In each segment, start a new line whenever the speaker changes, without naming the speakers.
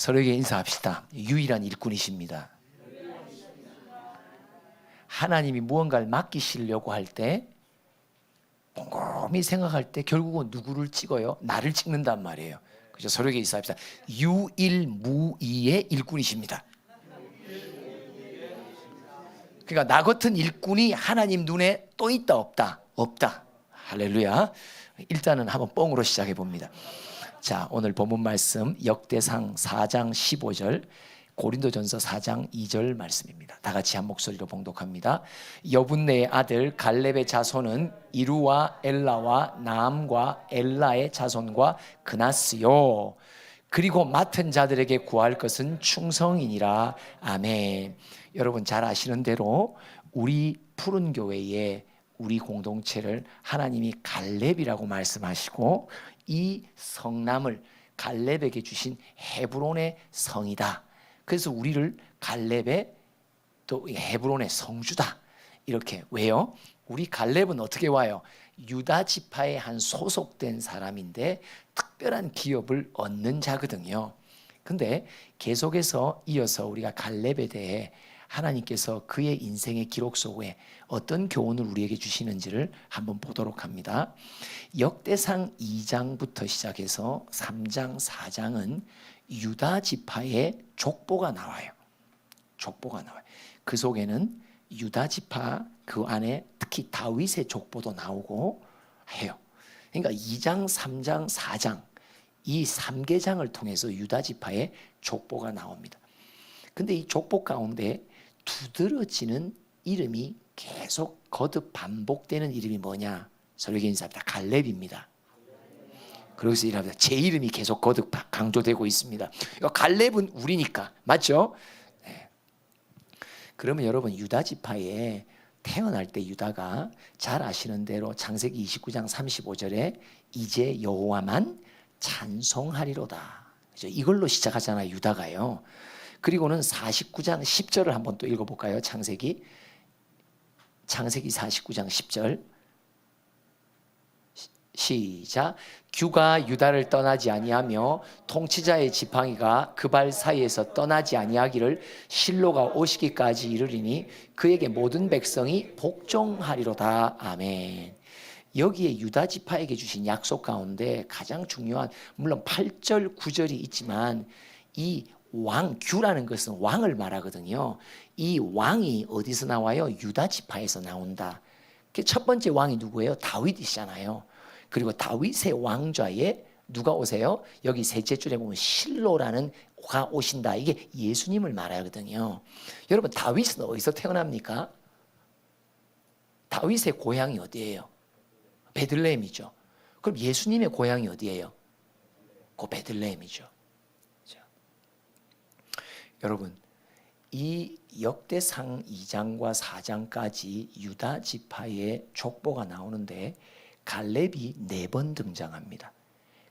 서로에게 인사합시다. 유일한 일꾼이십니다. 하나님이 무언가를 맡기시려고 할 때 곰곰이 생각할 때 결국은 누구를 찍어요? 나를 찍는단 말이에요. 그죠? 서로에게 인사합시다. 유일무이의 일꾼이십니다. 그러니까 나 같은 일꾼이 하나님 눈에 또 있다 없다? 없다. 할렐루야. 일단은 한번 뻥으로 시작해 봅니다. 자, 오늘 본문 말씀 역대상 4장 15절, 고린도전서 4장 2절 말씀입니다. 다 같이 한 목소리로 봉독합니다. 여분네의 아들 갈렙의 자손은 이루와 엘라와 나암과 엘라의 자손과 그나스요. 그리고 맡은 자들에게 구할 것은 충성이니라. 아멘. 여러분 잘 아시는 대로 우리 푸른 교회에 우리 공동체를 하나님이 갈렙이라고 말씀하시고 이 성남을 갈렙에게 주신 헤브론의 성이다. 그래서 우리를 갈렙의 또 헤브론의 성주다. 이렇게. 왜요? 우리 갈렙은 어떻게 와요? 유다 지파의 한 소속된 사람인데 특별한 기업을 얻는 자거든요. 근데 계속해서 이어서 우리가 갈렙에 대해 하나님께서 그의 인생의 기록 속에 어떤 교훈을 우리에게 주시는지를 한번 보도록 합니다. 역대상 2장부터 시작해서 3장, 4장은 유다 지파의 족보가 나와요. 족보가 나와요. 그 속에는 유다 지파 그 안에 특히 다윗의 족보도 나오고 해요. 그러니까 2장, 3장, 4장 이 3계장을 통해서 유다 지파의 족보가 나옵니다. 근데 이 족보 가운데 두드러지는 이름이 계속 거듭 반복되는 이름이 뭐냐? 서로에게 인사합니다. 갈렙입니다. 그래서 이랍니다. 제 이름이 계속 거듭 강조되고 있습니다. 갈렙은 우리니까 맞죠? 네. 그러면 여러분 유다 지파에 태어날 때 유다가 잘 아시는 대로 창세기 29장 35절에 이제 여호와만 찬송하리로다. 그죠? 이걸로 시작하잖아요. 유다가요. 그리고는 49장 10절을 한번 또 읽어볼까요? 창세기 49장 10절 시작. 규가 유다를 떠나지 아니하며 통치자의 지팡이가 그 발 사이에서 떠나지 아니하기를 실로가 오시기까지 이르리니 그에게 모든 백성이 복종하리로다. 아멘. 여기에 유다 지파에게 주신 약속 가운데 가장 중요한, 물론 8절 9절이 있지만 이 왕, 규라는 것은 왕을 말하거든요. 이 왕이 어디서 나와요? 유다 지파에서 나온다. 첫 번째 왕이 누구예요? 다윗이잖아요. 그리고 다윗의 왕좌에 누가 오세요? 여기 셋째 줄에 보면 실로라는 가 오신다. 이게 예수님을 말하거든요. 여러분 다윗은 어디서 태어납니까? 다윗의 고향이 어디예요? 베들레헴이죠. 그럼 예수님의 고향이 어디예요? 그 베들레헴이죠. 여러분 이 역대상 2장과 4장까지 유다 지파의 족보가 나오는데 갈렙이 4번 등장합니다.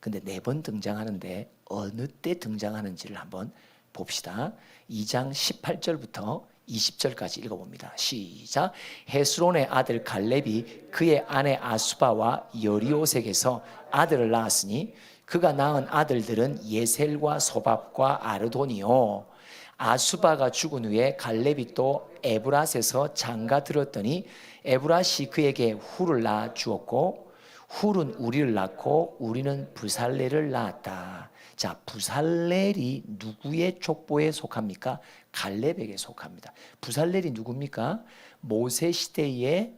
근데 4번 등장하는데 어느 때 등장하는지를 한번 봅시다. 2장 18절부터 20절까지 읽어봅니다. 시작. 헤스론의 아들 갈렙이 그의 아내 아수바와 여리오색에서 아들을 낳았으니 그가 낳은 아들들은 예셀과 소밥과 아르돈이요. 아수바가 죽은 후에 갈렙이 또 에브랏에서 장가 들었더니 에브랏이 그에게 훌을 낳아 주었고 훌은 우리를 낳고 우리는 부살렐을 낳았다. 자, 부살렐이 누구의 족보에 속합니까? 갈렙에게 속합니다. 부살렐이 누굽니까? 모세 시대에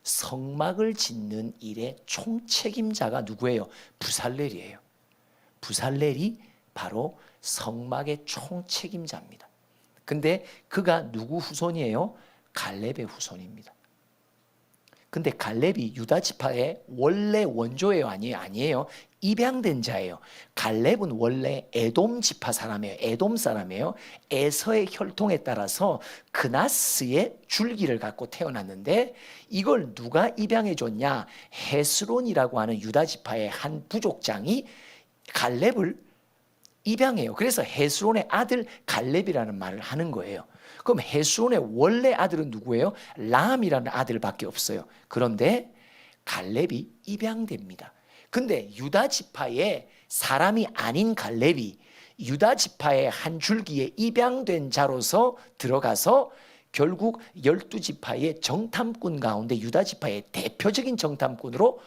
성막을 짓는 일의 총책임자가 누구예요? 부살렐이에요. 부살렐이 바로 성막의 총책임자입니다. 근데 그가 누구 후손이에요? 갈렙의 후손입니다. 근데 갈렙이 유다 지파의 원래 원조예요? 아니에요. 입양된 자예요. 갈렙은 원래 에돔 지파 사람이에요. 에돔 사람이에요. 에서의 혈통에 따라서 그나스의 줄기를 갖고 태어났는데 이걸 누가 입양해 줬냐? 헤스론이라고 하는 유다 지파의 한 부족장이 갈렙을 입양해요. 그래서 헤스론의 아들 갈렙이라는 말을 하는 거예요. 그럼 헤스론의 원래 아들은 누구예요? 람이라는 아들밖에 없어요. 그런데 갈렙이 입양됩니다. 근데 유다 지파의 사람이 아닌 갈렙이 유다 지파의 한 줄기에 입양된 자로서 들어가서 결국 12지파의 정탐꾼 가운데 유다 지파의 대표적인 정탐꾼으로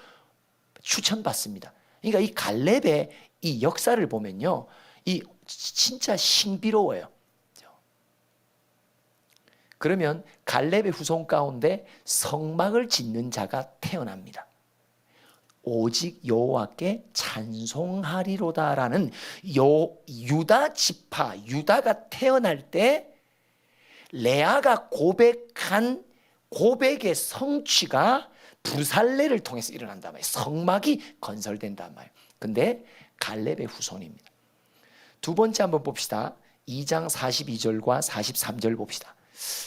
추천받습니다. 그러니까 이 갈렙의 이 역사를 보면요, 이 진짜 신비로워요. 그러면 갈렙의 후손 가운데 성막을 짓는 자가 태어납니다. 오직 여호와께 찬송하리로다라는 유다 지파, 유다가 태어날 때 레아가 고백한 고백의 성취가 부살레를 통해서 일어난단 말이에요. 성막이 건설된단 말이에요. 근데 갈렙의 후손입니다. 두 번째 한번 봅시다. 2장 42절과 43절 봅시다.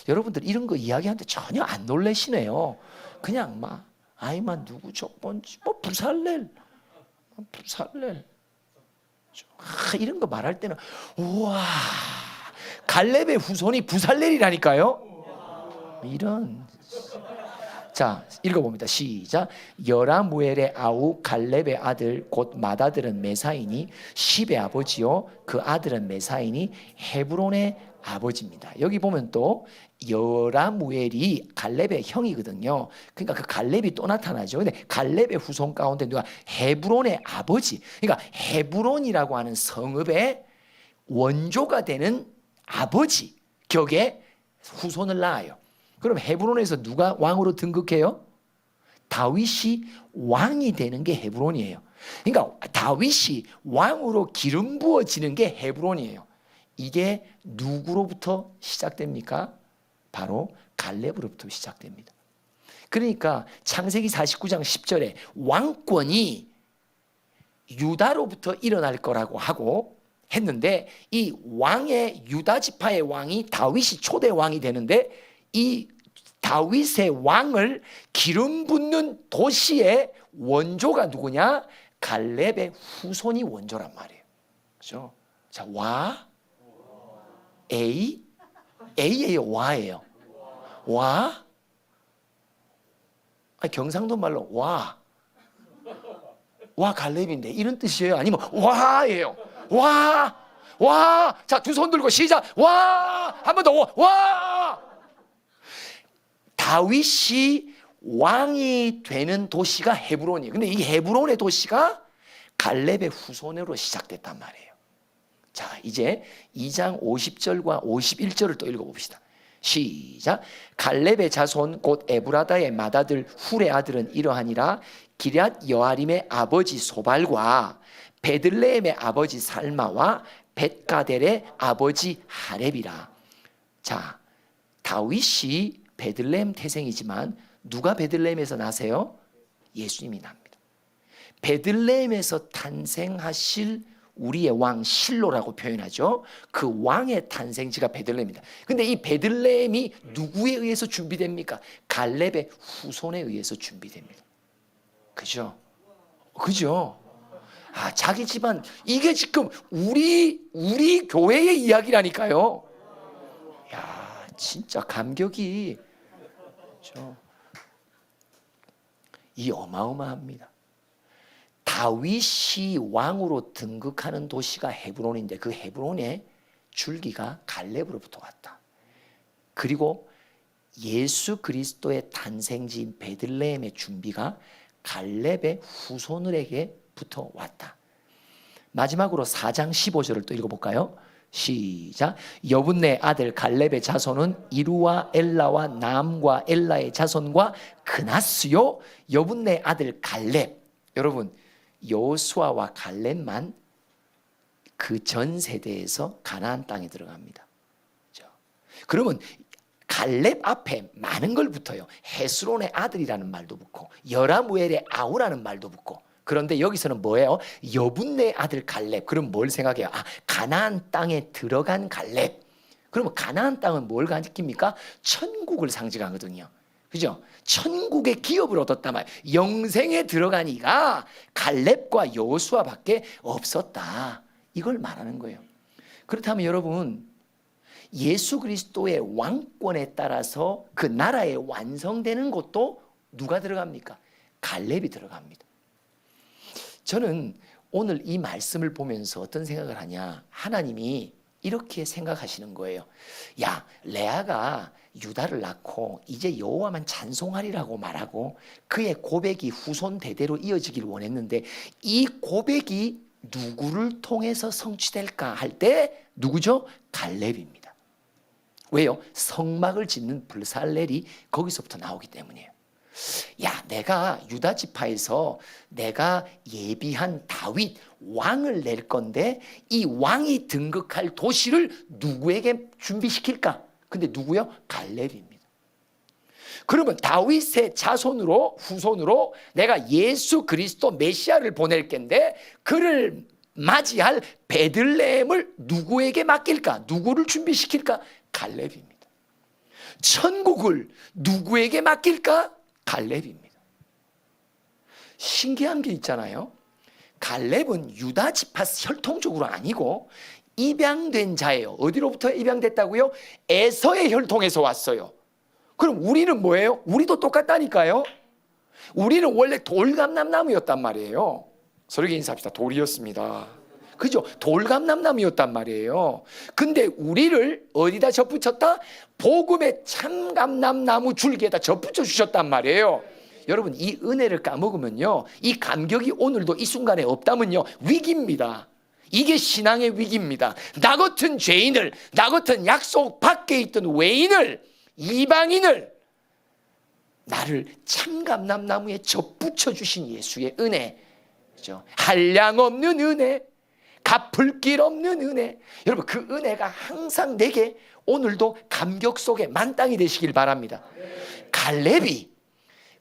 여러분들 이런 거 이야기하는데 전혀 안 놀라시네요. 그냥 막 아이만 누구 저번지 뭐 부살렐 이런 거 말할 때는 우와, 갈렙의 후손이 부살렐이라니까요. 이런. 자, 읽어봅니다. 시작. 여라무엘의 아우 갈렙의 아들 곧 맏아들은 메사이니 십의 아버지요 그 아들은 메사이니 헤브론의 아버지입니다. 여기 보면 또 여라무엘이 갈렙의 형이거든요. 그러니까 그 갈렙이 또 나타나죠. 근데 갈렙의 후손 가운데 누가 헤브론의 아버지, 그러니까 헤브론이라고 하는 성읍의 원조가 되는 아버지 격의 후손을 낳아요. 그럼 헤브론에서 누가 왕으로 등극해요? 다윗이 왕이 되는 게 헤브론이에요. 그러니까 다윗이 왕으로 기름 부어지는 게 헤브론이에요. 이게 누구로부터 시작됩니까? 바로 갈렙으로부터 시작됩니다. 그러니까 창세기 49장 10절에 왕권이 유다로부터 일어날 거라고 하고 했는데, 이 왕의 유다 지파의 왕이 다윗이 초대 왕이 되는데, 이 다윗의 왕을 기름 붓는 도시의 원조가 누구냐? 갈렙의 후손이 원조란 말이에요. 그렇죠? 자, 와, A예요, 와예요. 와, 경상도 말로 와 갈렙인데 이런 뜻이에요? 아니면 와예요? 와. 자, 두 손 들고 시작. 와, 한 번 더. 와. 다윗이 왕이 되는 도시가 헤브론이에요. 근데 이 헤브론의 도시가 갈렙의 후손으로 시작됐단 말이에요. 자, 이제 2장 50절과 51절을 또 읽어봅시다. 시작. 갈렙의 자손 곧 에브라다의 맏아들 훌의 아들은 이러하니라. 기럇 여아림의 아버지 소발과 베들레헴의 아버지 살마와 벳가델의 아버지 하렙이라. 자, 다윗이 베들레헴 태생이지만 누가 베들레헴에서 나세요? 예수님이 납니다. 베들레헴에서 탄생하실 우리의 왕 실로라고 표현하죠. 그 왕의 탄생지가 베들레헴입니다. 근데 이 베들레헴이 누구에 의해서 준비됩니까? 갈렙의 후손에 의해서 준비됩니다. 그죠? 아, 자기 집안, 이게 지금 우리 교회의 이야기라니까요. 야, 진짜 감격이, 그죠? 이 어마어마합니다. 다윗이 왕으로 등극하는 도시가 헤브론인데 그 헤브론의 줄기가 갈렙으로부터 왔다. 그리고 예수 그리스도의 탄생지인 베들레헴의 준비가 갈렙의 후손들에게부터 왔다. 마지막으로 4장 15절을 또 읽어볼까요? 시작. 여분네 아들 갈렙의 자손은 이루와 엘라와 남과 엘라의 자손과 그나스요. 여분네 아들 갈렙. 여러분, 여호수아와 갈렙만 그 전 세대에서 가나안 땅에 들어갑니다. 그러면 갈렙 앞에 많은 걸 붙어요. 헤스론의 아들이라는 말도 붙고 여라무엘의 아우라는 말도 붙고. 그런데 여기서는 뭐예요? 여분네 아들 갈렙. 그럼 뭘 생각해요? 아, 가나안 땅에 들어간 갈렙. 그러면 가나안 땅은 뭘 가리킵니까? 천국을 상징하거든요. 그죠? 천국의 기업을 얻었단 말이에요. 영생에 들어간 이가 갈렙과 여호수아밖에 없었다. 이걸 말하는 거예요. 그렇다면 여러분, 예수 그리스도의 왕권에 따라서 그 나라에 완성되는 것도 누가 들어갑니까? 갈렙이 들어갑니다. 저는 오늘 이 말씀을 보면서 어떤 생각을 하냐, 하나님이 이렇게 생각하시는 거예요. 야, 레아가 유다를 낳고 이제 여호와만 찬송하리라고 말하고 그의 고백이 후손 대대로 이어지길 원했는데 이 고백이 누구를 통해서 성취될까 할 때 누구죠? 갈렙입니다. 왜요? 성막을 짓는 블살렐이 거기서부터 나오기 때문이에요. 야, 내가 유다 지파에서 내가 예비한 다윗 왕을 낼 건데 이 왕이 등극할 도시를 누구에게 준비시킬까? 근데 누구요? 갈렙입니다. 그러면 다윗의 자손으로 후손으로 내가 예수 그리스도 메시아를 보낼 건데 그를 맞이할 베들레헴을 누구에게 맡길까? 누구를 준비시킬까? 갈렙입니다. 천국을 누구에게 맡길까? 갈렙입니다. 신기한 게 있잖아요. 갈렙은 유다 지파 혈통적으로 아니고 입양된 자예요. 어디로부터 입양됐다고요? 에서의 혈통에서 왔어요. 그럼 우리는 뭐예요? 우리도 똑같다니까요. 우리는 원래 돌감람나무였단 말이에요. 서로에게 인사합시다. 돌이었습니다. 그죠? 돌감람나무였단 말이에요. 근데 우리를 어디다 접붙였다? 복음의 참감람나무 줄기에다 접붙여 주셨단 말이에요. 여러분, 이 은혜를 까먹으면요, 이 감격이 오늘도 이 순간에 없다면요, 위기입니다. 이게 신앙의 위기입니다. 나 같은 죄인을, 나 같은 약속 밖에 있던 외인을, 이방인을 나를 참감람나무에 접붙여 주신 예수의 은혜, 그죠? 한량 없는 은혜, 갚을 길 없는 은혜. 여러분, 그 은혜가 항상 내게 오늘도 감격 속에 만땅이 되시길 바랍니다. 갈렙이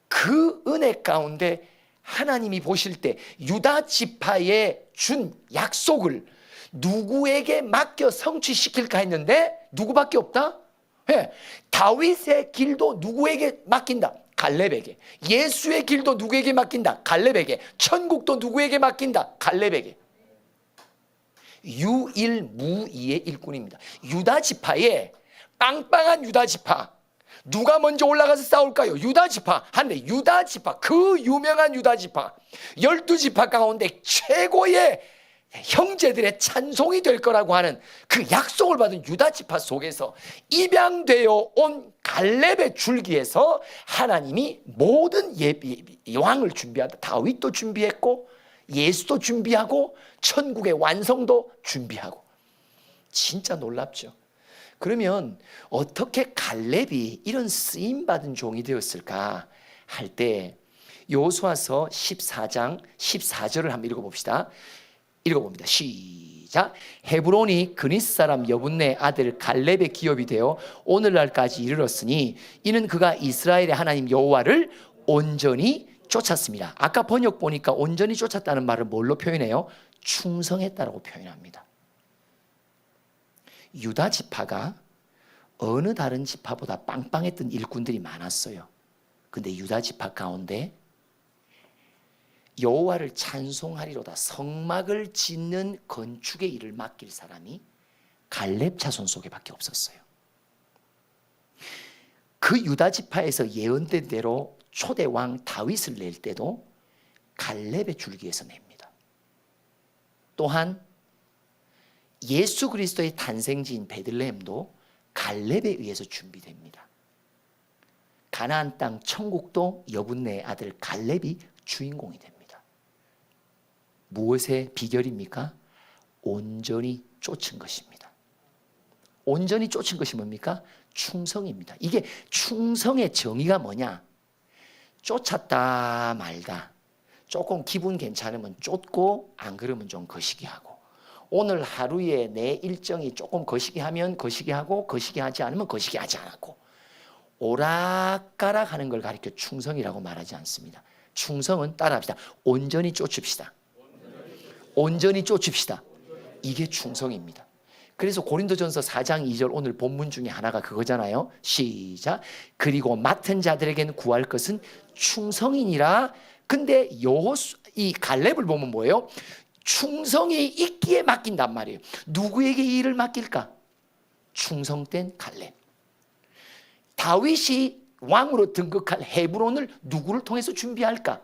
그 은혜 가운데 하나님이 보실 때 유다 지파에 준 약속을 누구에게 맡겨 성취시킬까 했는데 누구밖에 없다? 네. 다윗의 길도 누구에게 맡긴다? 갈렙에게. 예수의 길도 누구에게 맡긴다? 갈렙에게. 천국도 누구에게 맡긴다? 갈렙에게. 유일무이의 일꾼입니다. 유다 지파에 빵빵한 유다 지파, 누가 먼저 올라가서 싸울까요? 유다 지파. 한데 유다 지파, 그 유명한 유다 지파, 12지파 가운데 최고의 형제들의 찬송이 될 거라고 하는 그 약속을 받은 유다 지파 속에서 입양되어 온 갈렙의 줄기에서 하나님이 모든 왕을 준비하다. 다윗도 준비했고 예수도 준비하고 천국의 완성도 준비하고. 진짜 놀랍죠. 그러면 어떻게 갈렙이 이런 쓰임받은 종이 되었을까 할 때 여호수아서 14장 14절을 한번 읽어봅시다. 읽어봅니다. 시작. 헤브론이 그니스 사람 여분네 아들 갈렙의 기업이 되어 오늘날까지 이르렀으니 이는 그가 이스라엘의 하나님 여호와를 온전히 쫓았습니다. 아까 번역 보니까 온전히 쫓았다는 말을 뭘로 표현해요? 충성했다라고 표현합니다. 유다 지파가 어느 다른 지파보다 빵빵했던 일꾼들이 많았어요. 근데 유다 지파 가운데 여호와를 찬송하리로다 성막을 짓는 건축의 일을 맡길 사람이 갈렙 자손 속에밖에 없었어요. 그 유다 지파에서 예언된 대로 초대 왕 다윗을 낼 때도 갈렙의 줄기에서 냅니다. 또한 예수 그리스도의 탄생지인 베들레헴도 갈렙에 의해서 준비됩니다. 가나안 땅 천국도 여분네의 아들 갈렙이 주인공이 됩니다. 무엇의 비결입니까? 온전히 쫓은 것입니다. 온전히 쫓은 것이 뭡니까? 충성입니다. 이게 충성의 정의가 뭐냐? 쫓았다 말다. 조금 기분 괜찮으면 쫓고 안 그러면 좀 거시기 하고, 오늘 하루에 내 일정이 조금 거시기 하면 거시기 하고 거시기 하지 않으면 거시기 하지 않았고, 오락가락 하는 걸 가리켜 충성이라고 말하지 않습니다. 충성은 따라합시다. 온전히 쫓읍시다. 온전히 쫓읍시다. 이게 충성입니다. 그래서 고린도전서 4장 2절 오늘 본문 중에 하나가 그거잖아요. 시작. 그리고 맡은 자들에게는 구할 것은 충성이니라. 근데 이 갈렙을 보면 뭐예요? 충성이 있기에 맡긴단 말이에요. 누구에게 이 일을 맡길까? 충성된 갈렙. 다윗이 왕으로 등극할 헤브론을 누구를 통해서 준비할까?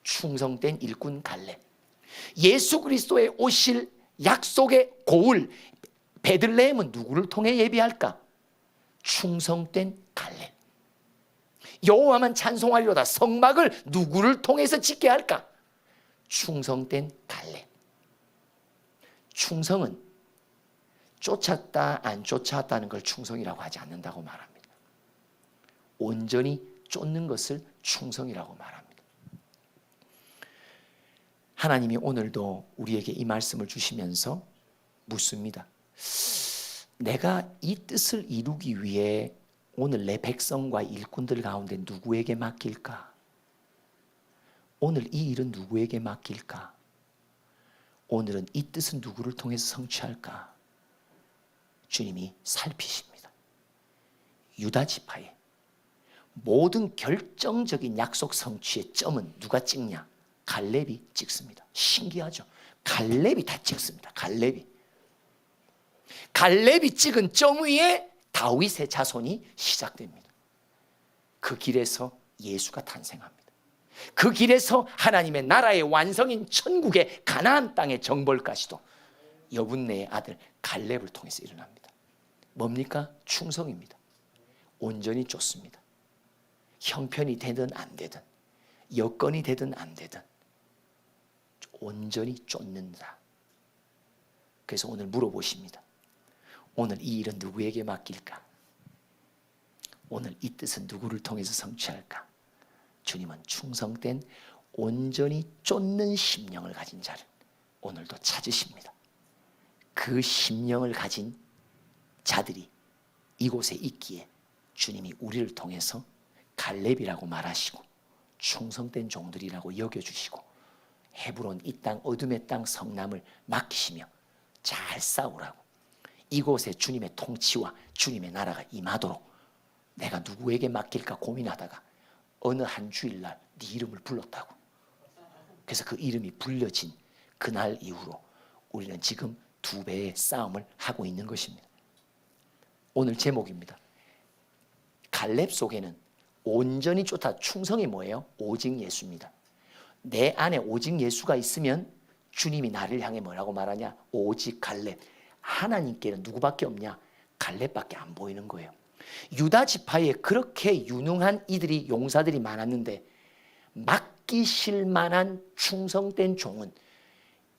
충성된 일꾼 갈렙. 예수 그리스도의 오실 약속의 고을 베들레헴은 누구를 통해 예비할까? 충성된 갈렙. 여호와만 찬송하리로다 성막을 누구를 통해서 짓게 할까? 충성된 갈렙. 충성은 쫓았다 안 쫓았다는 걸 충성이라고 하지 않는다고 말합니다. 온전히 쫓는 것을 충성이라고 말합니다. 하나님이 오늘도 우리에게 이 말씀을 주시면서 묻습니다. 내가 이 뜻을 이루기 위해 오늘 내 백성과 일꾼들 가운데 누구에게 맡길까? 오늘 이 일은 누구에게 맡길까? 오늘은 이 뜻은 누구를 통해서 성취할까? 주님이 살피십니다. 유다 지파의 모든 결정적인 약속 성취의 점은 누가 찍냐? 갈렙이 찍습니다. 신기하죠? 갈렙이 다 찍습니다. 갈렙이 찍은 점 위에 다윗의 자손이 시작됩니다. 그 길에서 예수가 탄생합니다. 그 길에서 하나님의 나라의 완성인 천국의 가나안 땅의 정벌까지도 여분네의 아들 갈렙을 통해서 일어납니다. 뭡니까? 충성입니다. 온전히 쫓습니다. 형편이 되든 안 되든 여건이 되든 안 되든 온전히 쫓는다. 그래서 오늘 물어보십니다. 오늘 이 일은 누구에게 맡길까? 오늘 이 뜻은 누구를 통해서 성취할까? 주님은 충성된 온전히 쫓는 심령을 가진 자를 오늘도 찾으십니다. 그 심령을 가진 자들이 이곳에 있기에 주님이 우리를 통해서 갈렙이라고 말하시고 충성된 종들이라고 여겨주시고 헤브론 이 땅 어둠의 땅 성남을 맡기시며 잘 싸우라고 이곳에 주님의 통치와 주님의 나라가 임하도록 내가 누구에게 맡길까 고민하다가 어느 한 주일날 네 이름을 불렀다고. 그래서 그 이름이 불려진 그날 이후로 우리는 지금 2배의 싸움을 하고 있는 것입니다. 오늘 제목입니다. 갈렙 속에는 온전히 쫓아 충성이 뭐예요? 오직 예수입니다. 내 안에 오직 예수가 있으면 주님이 나를 향해 뭐라고 말하냐? 오직 갈렙. 하나님께는 누구밖에 없냐? 갈렙밖에 안 보이는 거예요. 유다 지파에 그렇게 유능한 이들이 용사들이 많았는데 맡기실 만한 충성된 종은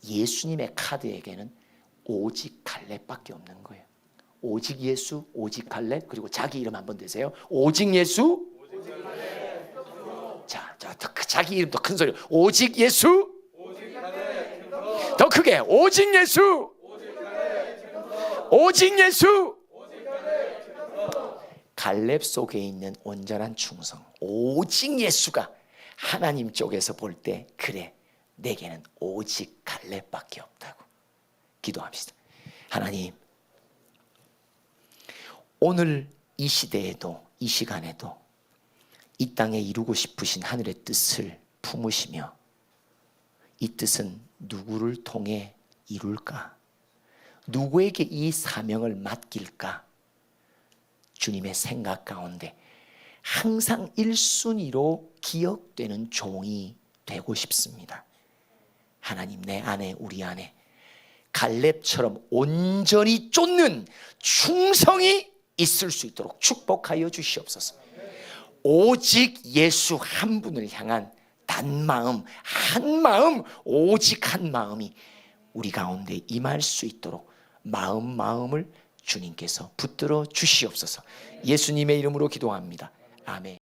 예수님의 카드에게는 오직 갈렙밖에 없는 거예요. 오직 예수, 오직 갈렙, 그리고 자기 이름 한번 대세요. 오직 예수, 오직 갈렙. 자, 자기 이름 더 큰 소리. 오직 예수, 오직 갈렙. 더 크게. 오직 예수, 오직 갈렙. 오직 예수. 갈렙 속에 있는 온전한 충성, 오직 예수가 하나님 쪽에서 볼 때 그래 내게는 오직 갈렙밖에 없다고 기도합시다. 하나님, 오늘 이 시대에도 이 시간에도 이 땅에 이루고 싶으신 하늘의 뜻을 품으시며 이 뜻은 누구를 통해 이룰까? 누구에게 이 사명을 맡길까? 주님의 생각 가운데 항상 1순위로 기억되는 종이 되고 싶습니다. 하나님, 내 안에 우리 안에 갈렙처럼 온전히 쫓는 충성이 있을 수 있도록 축복하여 주시옵소서. 오직 예수 한 분을 향한 단마음, 한 마음, 오직 한 마음이 우리 가운데 임할 수 있도록 마음을 주님께서 붙들어 주시옵소서. 예수님의 이름으로 기도합니다. 아멘.